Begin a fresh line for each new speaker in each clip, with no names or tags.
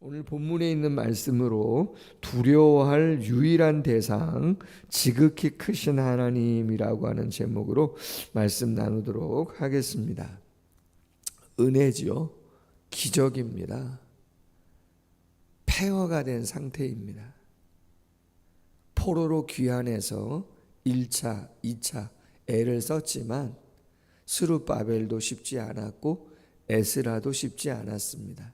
오늘 본문에 있는 말씀으로 두려워할 유일한 대상, 지극히 크신 하나님이라고 하는 제목으로 말씀 나누도록 하겠습니다. 은혜지요. 기적입니다. 폐허가 된 상태입니다. 포로로 귀환해서 1차, 2차 애를 썼지만 스룹바벨도 쉽지 않았고 에스라도 쉽지 않았습니다.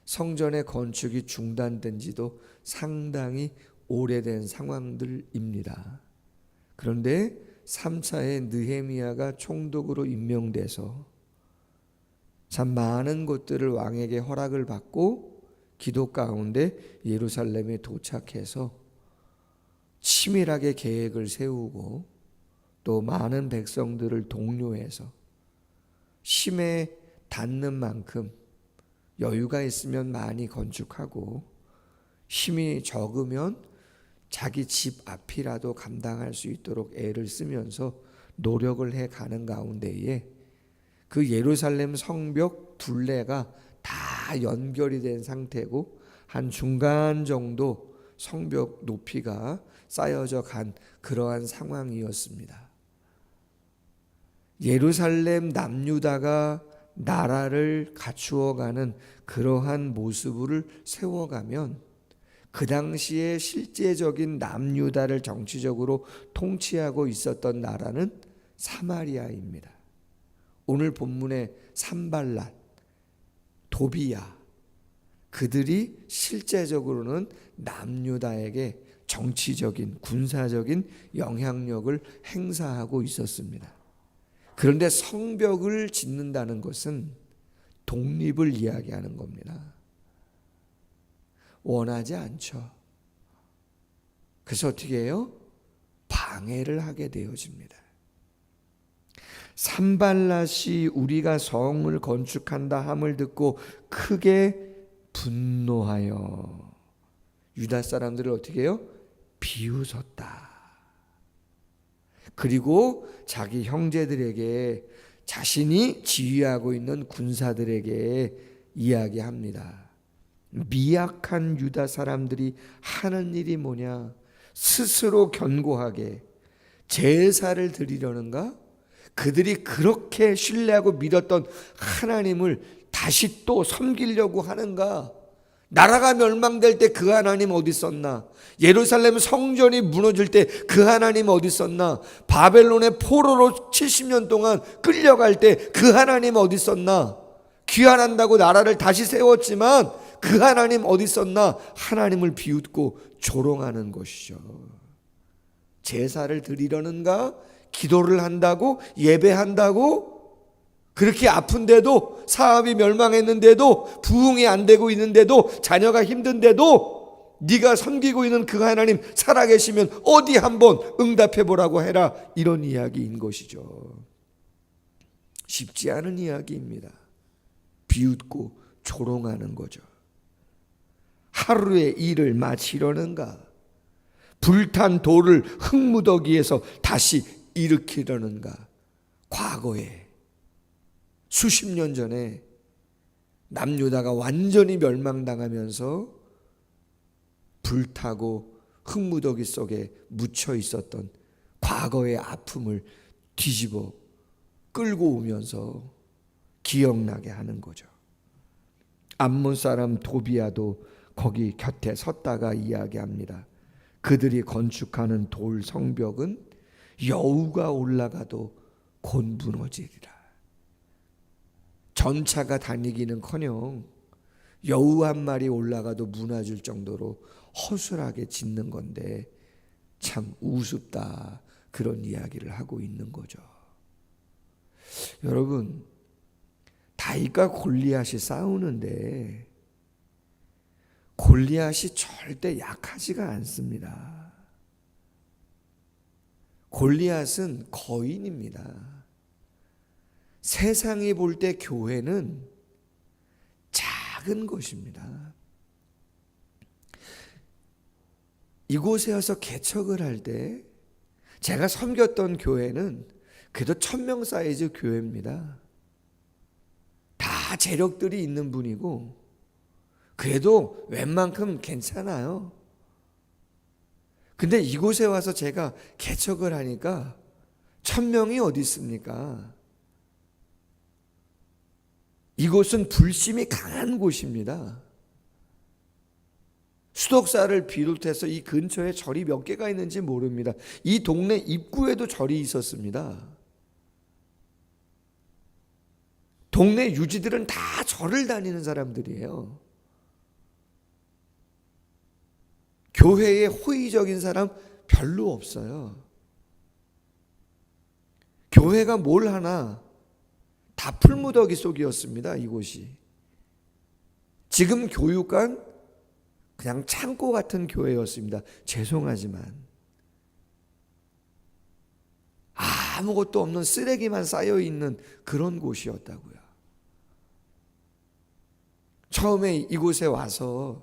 성전의 건축이 중단된 지도 상당히 오래된 상황들입니다. 그런데 3차에 느헤미야가 총독으로 임명돼서 참 많은 곳들을 왕에게 허락을 받고 기도 가운데 예루살렘에 도착해서 치밀하게 계획을 세우고 또 많은 백성들을 독려해서 힘에 닿는 만큼 여유가 있으면 많이 건축하고 힘이 적으면 자기 집 앞이라도 감당할 수 있도록 애를 쓰면서 노력을 해가는 가운데에 그 예루살렘 성벽 둘레가 다 연결이 된 상태고 한 중간 정도 성벽 높이가 쌓여져 간 그러한 상황이었습니다. 예루살렘 남유다가 나라를 갖추어가는 그러한 모습을 세워가면 그 당시에 실제적인 남유다를 정치적으로 통치하고 있었던 나라는 사마리아입니다. 오늘 본문의 산발랏, 도비야, 그들이 실제적으로는 남유다에게 정치적인 군사적인 영향력을 행사하고 있었습니다. 그런데 성벽을 짓는다는 것은 독립을 이야기하는 겁니다. 원하지 않죠. 그래서 어떻게 해요? 방해를 하게 되어집니다. 산발랏이 우리가 성을 건축한다 함을 듣고 크게 분노하여 유다 사람들을 어떻게 해요? 비웃었다. 그리고 자기 형제들에게 자신이 지휘하고 있는 군사들에게 이야기합니다. 미약한 유다 사람들이 하는 일이 뭐냐? 스스로 견고하게 제사를 드리려는가? 그들이 그렇게 신뢰하고 믿었던 하나님을 다시 또 섬기려고 하는가? 나라가 멸망될 때 그 하나님 어디 있었나? 예루살렘 성전이 무너질 때 그 하나님 어디 있었나? 바벨론의 포로로 70년 동안 끌려갈 때 그 하나님 어디 있었나? 귀환한다고 나라를 다시 세웠지만 그 하나님 어디 있었나? 하나님을 비웃고 조롱하는 것이죠. 제사를 드리려는가? 기도를 한다고? 예배한다고? 그렇게 아픈데도, 사업이 멸망했는데도, 부흥이 안 되고 있는데도, 자녀가 힘든데도 네가 섬기고 있는 그 하나님 살아계시면 어디 한번 응답해 보라고 해라, 이런 이야기인 것이죠. 쉽지 않은 이야기입니다. 비웃고 조롱하는 거죠. 하루의 일을 마치려는가? 불탄 돌을 흙무더기에서 다시 일으키려는가? 과거에 수십 년 전에 남유다가 완전히 멸망당하면서 불타고 흙무더기 속에 묻혀 있었던 과거의 아픔을 뒤집어 끌고 오면서 기억나게 하는 거죠. 암몬 사람 도비야도 거기 곁에 섰다가 이야기합니다. 그들이 건축하는 돌 성벽은 여우가 올라가도 곧 무너지리라. 전차가 다니기는커녕 여우 한 마리 올라가도 무너질 정도로 허술하게 짓는 건데 참 우습다, 그런 이야기를 하고 있는 거죠. 여러분, 다윗과 골리앗이 싸우는데 골리앗이 절대 약하지가 않습니다. 골리앗은 거인입니다. 세상이 볼 때 교회는 작은 것입니다. 이곳에 와서 개척을 할 때 제가 섬겼던 교회는 그래도 1000명 사이즈 교회입니다. 다 재력들이 있는 분이고 그래도 웬만큼 괜찮아요. 근데 이곳에 와서 제가 개척을 하니까 1,000명이 어디 있습니까? 이곳은 불심이 강한 곳입니다. 수덕사를 비롯해서 이 근처에 절이 몇 개가 있는지 모릅니다. 이 동네 입구에도 절이 있었습니다. 동네 유지들은 다 절을 다니는 사람들이에요. 교회에 호의적인 사람 별로 없어요. 교회가 뭘 하나 다 풀무더기 속이었습니다. 이곳이. 지금 교육관 그냥 창고 같은 교회였습니다. 죄송하지만 아무것도 없는 쓰레기만 쌓여있는 그런 곳이었다고요. 처음에 이곳에 와서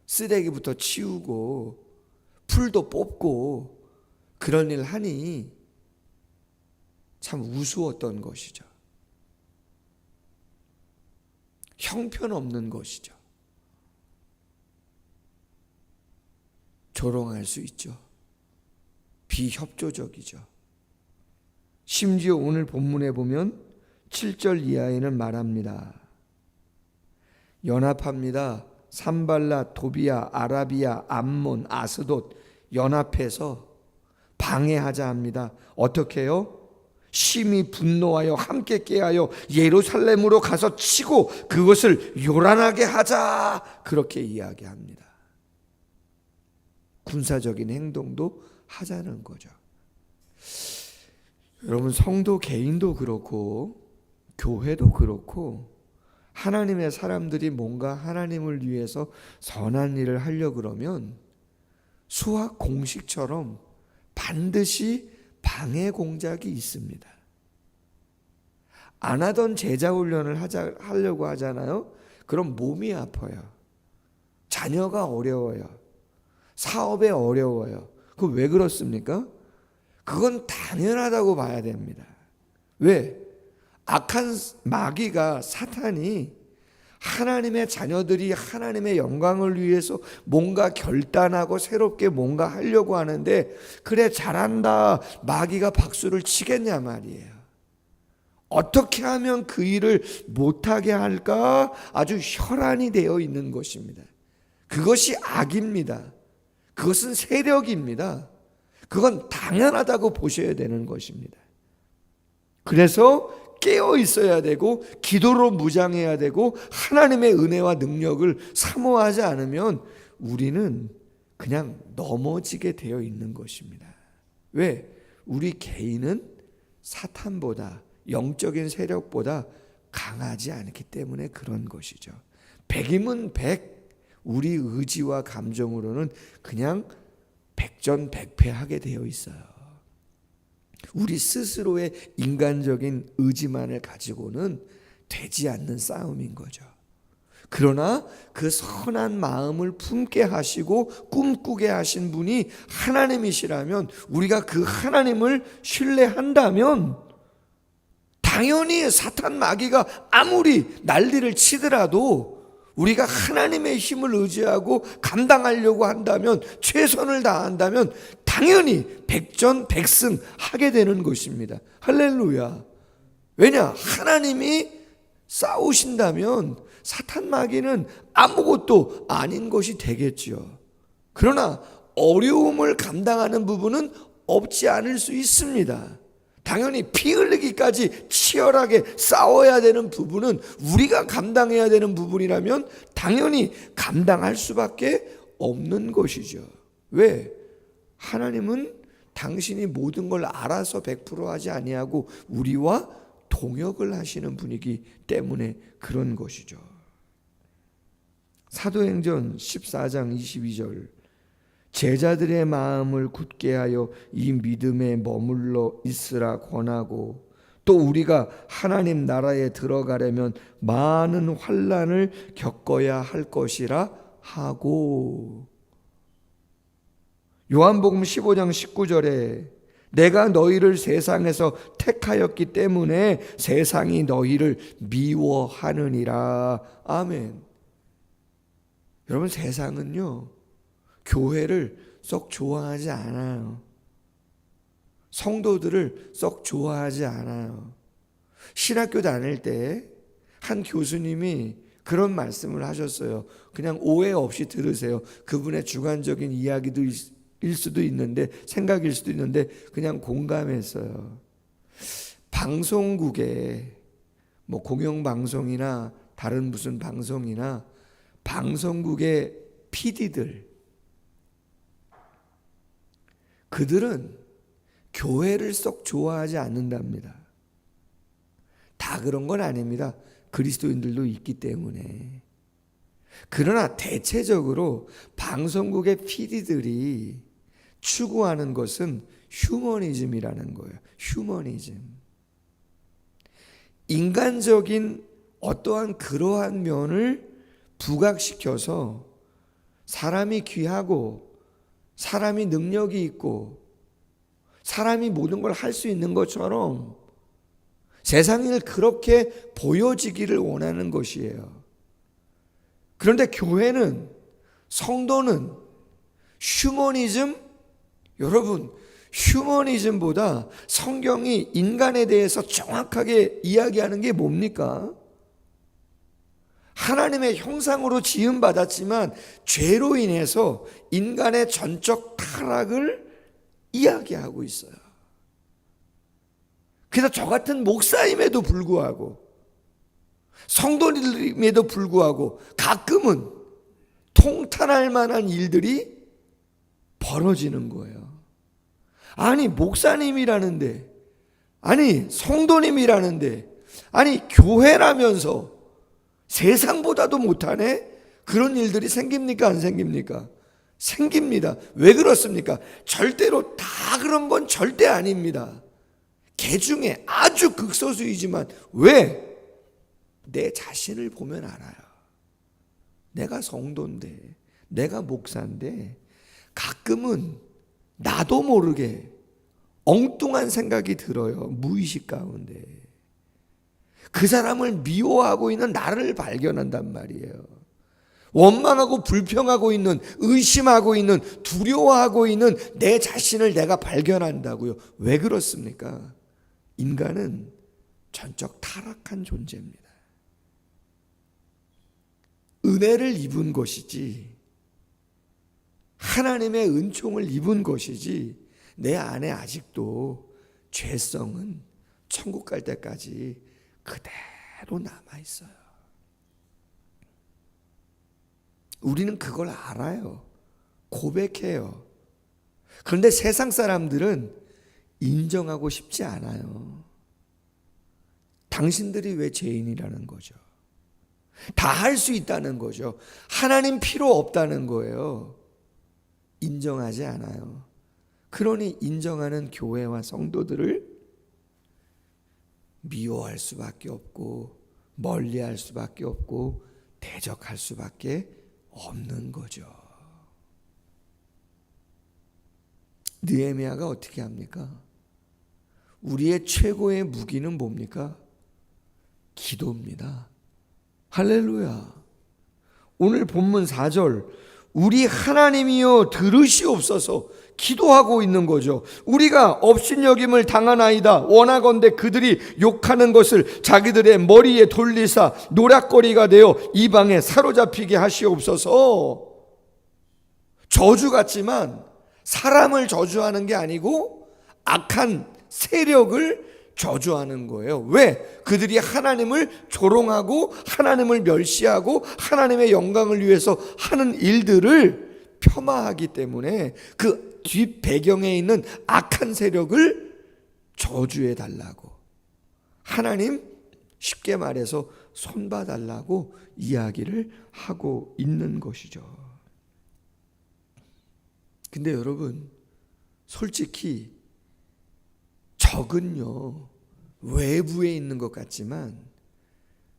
쓰레기부터 치우고 풀도 뽑고 그런 일 하니 참 우스웠던 것이죠. 형편없는 것이죠. 조롱할 수 있죠. 비협조적이죠. 심지어 오늘 본문에 보면 7절 이하에는 말합니다. 연합합니다. 산발라, 도비아, 아라비아, 암몬, 아스돗 연합해서 방해하자 합니다. 어떻게 해요? 심히 분노하여 함께 깨하여 예루살렘으로 가서 치고 그것을 요란하게 하자. 그렇게 이야기합니다. 군사적인 행동도 하자는 거죠. 여러분, 성도 개인도 그렇고 교회도 그렇고 하나님의 사람들이 뭔가 하나님을 위해서 선한 일을 하려고 그러면 수학 공식처럼 반드시 방해 공작이 있습니다. 안 하던 제자 훈련을 하려고 하잖아요. 그럼 몸이 아파요. 자녀가 어려워요. 사업에 어려워요. 그 왜 그렇습니까? 그건 당연하다고 봐야 됩니다. 왜? 악한 마귀가 사탄이 하나님의 자녀들이 하나님의 영광을 위해서 뭔가 결단하고 새롭게 뭔가 하려고 하는데 그래 잘한다 마귀가 박수를 치겠냐 말이에요. 어떻게 하면 그 일을 못하게 할까 아주 혈안이 되어 있는 것입니다. 그것이 악입니다. 그것은 세력입니다. 그건 당연하다고 보셔야 되는 것입니다. 그래서 깨어 있어야 되고 기도로 무장해야 되고 하나님의 은혜와 능력을 사모하지 않으면 우리는 그냥 넘어지게 되어 있는 것입니다. 왜? 우리 개인은 사탄보다 영적인 세력보다 강하지 않기 때문에 그런 것이죠. 백이면 백, 우리 의지와 감정으로는 그냥 백전백패하게 되어 있어요. 우리 스스로의 인간적인 의지만을 가지고는 되지 않는 싸움인 거죠. 그러나 그 선한 마음을 품게 하시고 꿈꾸게 하신 분이 하나님이시라면 우리가 그 하나님을 신뢰한다면 당연히 사탄 마귀가 아무리 난리를 치더라도 우리가 하나님의 힘을 의지하고 감당하려고 한다면 최선을 다한다면 당연히 백전백승 하게 되는 것입니다. 할렐루야. 왜냐? 하나님이 싸우신다면 사탄 마귀는 아무것도 아닌 것이 되겠지요. 그러나 어려움을 감당하는 부분은 없지 않을 수 있습니다. 당연히 피 흘리기까지 치열하게 싸워야 되는 부분은 우리가 감당해야 되는 부분이라면 당연히 감당할 수밖에 없는 것이죠. 왜? 하나님은 당신이 모든 걸 알아서 100% 하지 아니하고 우리와 동역을 하시는 분이기 때문에 그런 것이죠. 사도행전 14장 22절 제자들의 마음을 굳게 하여 이 믿음에 머물러 있으라 권하고 또 우리가 하나님 나라에 들어가려면 많은 환난을 겪어야 할 것이라 하고 요한복음 15장 19절에 내가 너희를 세상에서 택하였기 때문에 세상이 너희를 미워하느니라. 아멘. 여러분, 세상은요 교회를 썩 좋아하지 않아요. 성도들을 썩 좋아하지 않아요. 신학교 다닐 때 한 교수님이 그런 말씀을 하셨어요. 그냥 오해 없이 들으세요. 그분의 주관적인 이야기일 수도 있는데, 생각일 수도 있는데 그냥 공감했어요. 방송국에 뭐 공영방송이나 다른 무슨 방송이나 방송국의 PD들, 그들은 교회를 썩 좋아하지 않는답니다. 다 그런 건 아닙니다. 그리스도인들도 있기 때문에. 그러나 대체적으로 방송국의 PD들이 추구하는 것은 휴머니즘이라는 거예요. 휴머니즘. 인간적인 어떠한 그러한 면을 부각시켜서 사람이 귀하고 사람이 능력이 있고 사람이 모든 걸 할 수 있는 것처럼 세상을 그렇게 보여지기를 원하는 것이에요. 그런데 교회는, 성도는 휴머니즘, 여러분, 휴머니즘보다 성경이 인간에 대해서 정확하게 이야기하는 게 뭡니까? 하나님의 형상으로 지음받았지만 죄로 인해서 인간의 전적 타락을 이야기하고 있어요. 그래서 저 같은 목사임에도 불구하고, 성도님에도 불구하고 가끔은 통탄할 만한 일들이 벌어지는 거예요. 아니, 목사님이라는데, 아니, 성도님이라는데, 아니, 교회라면서 세상보다도 못하네? 그런 일들이 생깁니까? 안 생깁니까? 생깁니다. 왜 그렇습니까? 절대로 다 그런 건 절대 아닙니다. 개 중에 아주 극소수이지만, 왜? 내 자신을 보면 알아요. 내가 성도인데, 내가 목사인데 가끔은 나도 모르게 엉뚱한 생각이 들어요. 무의식 가운데. 그 사람을 미워하고 있는 나를 발견한단 말이에요. 원망하고 불평하고 있는, 의심하고 있는, 두려워하고 있는 내 자신을 내가 발견한다고요. 왜 그렇습니까? 인간은 전적 타락한 존재입니다. 은혜를 입은 것이지, 하나님의 은총을 입은 것이지, 내 안에 아직도 죄성은 천국 갈 때까지 그대로 남아있어요. 우리는 그걸 알아요. 고백해요. 그런데 세상 사람들은 인정하고 싶지 않아요. 당신들이 왜 죄인이라는 거죠. 다 할 수 있다는 거죠. 하나님 필요 없다는 거예요. 인정하지 않아요. 그러니 인정하는 교회와 성도들을 미워할 수밖에 없고, 멀리할 수밖에 없고, 대적할 수밖에 없는 거죠. 느헤미야가 어떻게 합니까? 우리의 최고의 무기는 뭡니까? 기도입니다. 할렐루야. 오늘 본문 4절, 우리 하나님이여 들으시옵소서, 기도하고 있는 거죠. 우리가 업신여김을 당하나이다. 원하건대 그들이 욕하는 것을 자기들의 머리에 돌리사 노략거리가 되어 이방에 사로잡히게 하시옵소서. 저주 같지만 사람을 저주하는 게 아니고 악한 세력을 저주하는 거예요. 왜? 그들이 하나님을 조롱하고 하나님을 멸시하고 하나님의 영광을 위해서 하는 일들을 폄하하기 때문에 그 뒷배경에 있는 악한 세력을 저주해 달라고, 하나님 쉽게 말해서 손봐달라고 이야기를 하고 있는 것이죠. 근데 여러분, 솔직히 적은요, 외부에 있는 것 같지만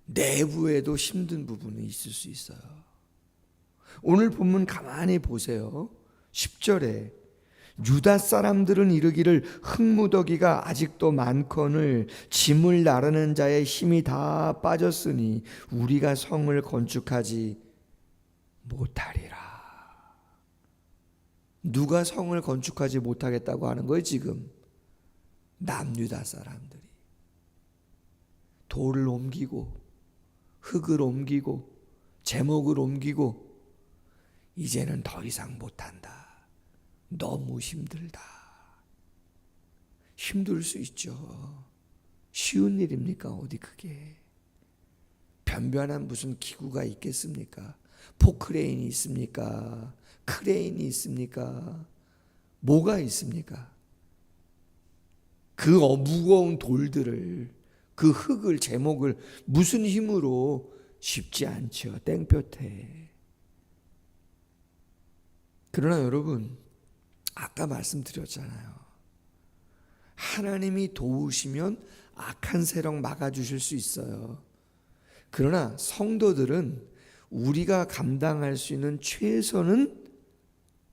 내부에도 힘든 부분이 있을 수 있어요. 오늘 본문 가만히 보세요. 10절에 유다 사람들은 이르기를 흙무더기가 아직도 많거늘 짐을 나르는 자의 힘이 다 빠졌으니 우리가 성을 건축하지 못하리라. 누가 성을 건축하지 못하겠다고 하는 거예요? 지금 남유다 사람들이 돌을 옮기고 흙을 옮기고 제목을 옮기고 이제는 더 이상 못한다. 너무 힘들다. 힘들 수 있죠. 쉬운 일입니까? 어디 그게. 변변한 무슨 기구가 있겠습니까? 포크레인이 있습니까? 크레인이 있습니까? 뭐가 있습니까? 그 무거운 돌들을, 그 흙을, 제목을 무슨 힘으로, 쉽지 않죠. 땡볕에. 그러나 여러분, 아까 말씀드렸잖아요. 하나님이 도우시면 악한 세력 막아주실 수 있어요. 그러나 성도들은 우리가 감당할 수 있는 최선은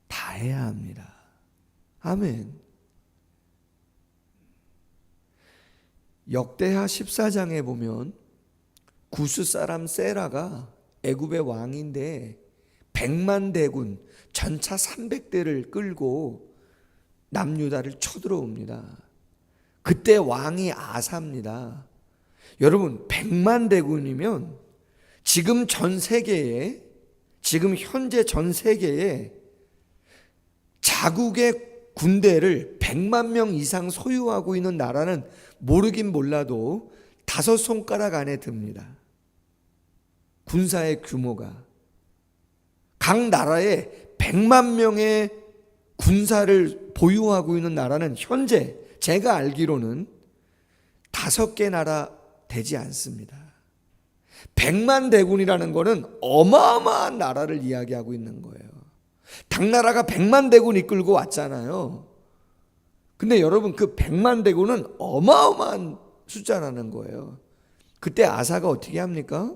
다해야 합니다. 아멘. 역대하 14장에 보면 구스 사람 세라가 애굽의 왕인데 100만 대군 전차 300대를 끌고 남유다를 쳐들어옵니다. 그때 왕이 아사입니다. 여러분 100만 대군이면 지금 전 세계에, 지금 현재 전 세계에 자국의 군대를 100만 명 이상 소유하고 있는 나라는 모르긴 몰라도 5손가락 안에 듭니다. 군사의 규모가. 각 나라에 100만 명의 군사를 보유하고 있는 나라는 현재 제가 알기로는 5개 나라 되지 않습니다. 100만 대군이라는 것은 어마어마한 나라를 이야기하고 있는 거예요. 당나라가 100만 대군 이끌고 왔잖아요. 근데 여러분 그 100만 대군은 어마어마한 숫자라는 거예요. 그때 아사가 어떻게 합니까?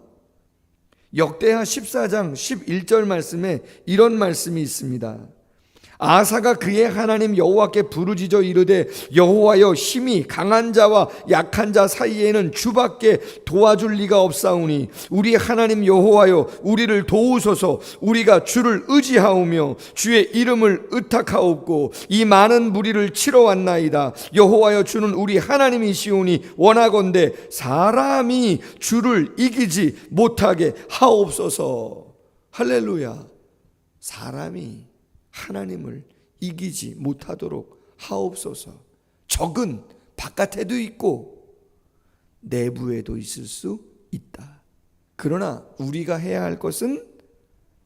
역대하 14장 11절 말씀에 이런 말씀이 있습니다. 아사가 그의 하나님 여호와께 부르짖어 이르되 여호와여 힘이 강한 자와 약한 자 사이에는 주밖에 도와줄 리가 없사오니 우리 하나님 여호와여 우리를 도우소서. 우리가 주를 의지하오며 주의 이름을 의탁하옵고 이 많은 무리를 치러 왔나이다. 여호와여 주는 우리 하나님이시오니 원하건대 사람이 주를 이기지 못하게 하옵소서. 할렐루야. 사람이 하나님을 이기지 못하도록 하옵소서. 적은 바깥에도 있고 내부에도 있을 수 있다. 그러나 우리가 해야 할 것은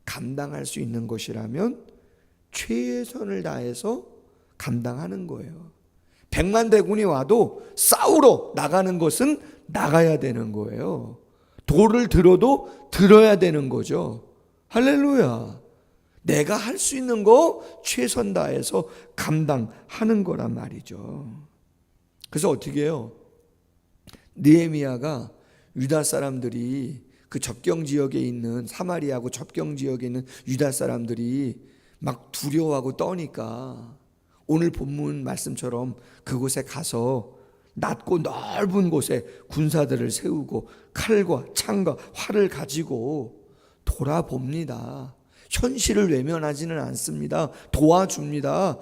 감당할 수 있는 것이라면 최선을 다해서 감당하는 거예요. 100만 대군이 와도 싸우러 나가는 것은 나가야 되는 거예요. 돌을 들어도 들어야 되는 거죠. 할렐루야. 내가 할 수 있는 거 최선 다해서 감당하는 거란 말이죠. 그래서 어떻게 해요? 느헤미야가 유다 사람들이 그 접경 지역에 있는 사마리아하고 접경 지역에 있는 유다 사람들이 막 두려워하고 떠니까 오늘 본문 말씀처럼 그곳에 가서 낮고 넓은 곳에 군사들을 세우고 칼과 창과 활을 가지고 돌아봅니다. 현실을 외면하지는 않습니다. 도와줍니다.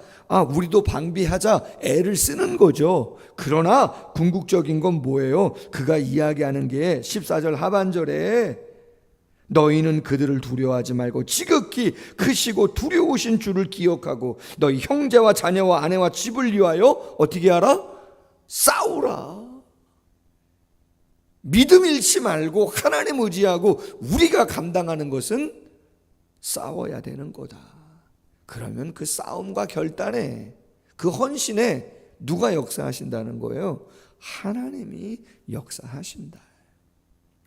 우리도 방비하자 애를 쓰는 거죠. 그러나 궁극적인 건 뭐예요? 그가 이야기하는 게 14절 하반절에 너희는 그들을 두려워하지 말고 지극히 크시고 두려우신 주를 기억하고 너희 형제와 자녀와 아내와 집을 위하여 어떻게 하라? 싸우라. 믿음 잃지 말고 하나님 의지하고 우리가 감당하는 것은 싸워야 되는 거다. 그러면 그 싸움과 결단에, 그 헌신에 누가 역사하신다는 거예요? 하나님이 역사하신다.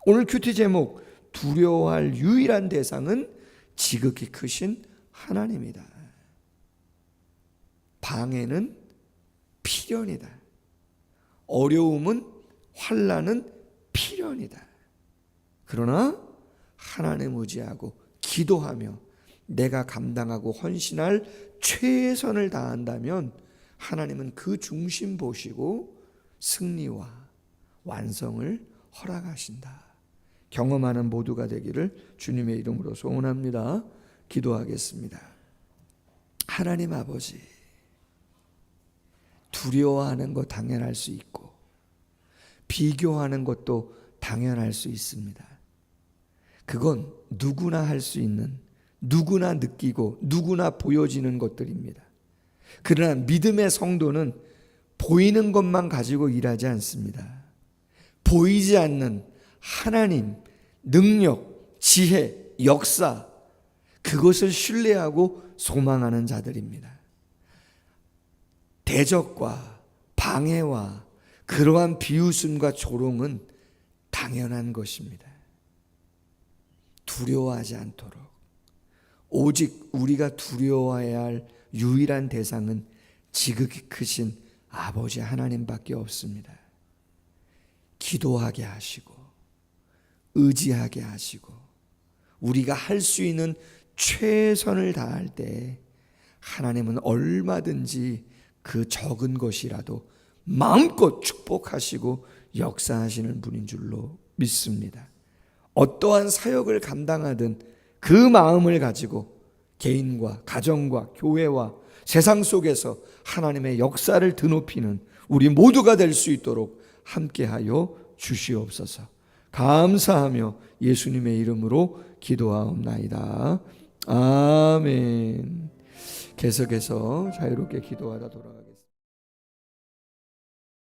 오늘 큐티 제목 두려워할 유일한 대상은 지극히 크신 하나님이다. 방해는 필연이다. 어려움은, 환난은 필연이다. 그러나 하나님 의지하고 기도하며 내가 감당하고 헌신할 최선을 다한다면 하나님은 그 중심 보시고 승리와 완성을 허락하신다. 경험하는 모두가 되기를 주님의 이름으로 소원합니다. 기도하겠습니다. 하나님 아버지, 두려워하는 것 당연할 수 있고 비교하는 것도 당연할 수 있습니다. 그건 누구나 할 수 있는, 누구나 느끼고 누구나 보여지는 것들입니다. 그러나 믿음의 성도는 보이는 것만 가지고 일하지 않습니다. 보이지 않는 하나님, 능력, 지혜, 역사, 그것을 신뢰하고 소망하는 자들입니다. 대적과 방해와 그러한 비웃음과 조롱은 당연한 것입니다. 두려워하지 않도록, 오직 우리가 두려워해야 할 유일한 대상은 지극히 크신 아버지 하나님밖에 없습니다. 기도하게 하시고 의지하게 하시고 우리가 할 수 있는 최선을 다할 때 하나님은 얼마든지 그 적은 것이라도 마음껏 축복하시고 역사하시는 분인 줄로 믿습니다. 어떠한 사역을 감당하든 그 마음을 가지고 개인과 가정과 교회와 세상 속에서 하나님의 역사를 드높이는 우리 모두가 될 수 있도록 함께하여 주시옵소서. 감사하며 예수님의 이름으로 기도하옵나이다. 아멘. 계속해서 자유롭게 기도하다 돌아가겠습니다.